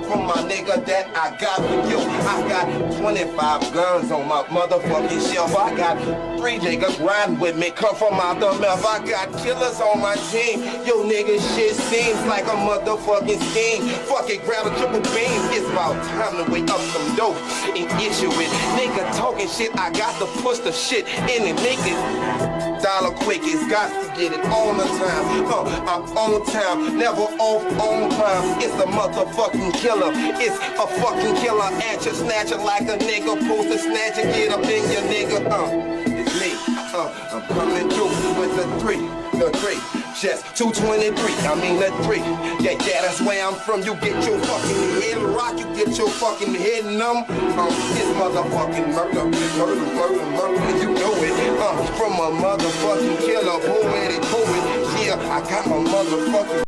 from my nigga that I got for you. I got 25 guns on my motherfucking shelf. I got 3 niggas riding with me, come from out the mouth. I got killers on my team. Yo nigga, shit seems like a motherfucking scheme. Fuck it, grab a triple beam. It's about time to wake up some dope and issue it. Nigga talking shit, I got to push the shit in it, nigga. Dollar quick, it's got to get it on the time. I'm on time, never off on time. It's a motherfucking killer. It's a fucking killer. At you, snatcher like a nigga. Supposed to snatch and get up in your nigga. It's me. I'm coming through with the 3. Just 223, I mean the 3. Yeah, that's where I'm from. You get your fucking head rock, you get your fucking head numb. It's motherfucking murder, you know it. From a motherfucking killer, poetic poet. Yeah, I got my motherfucking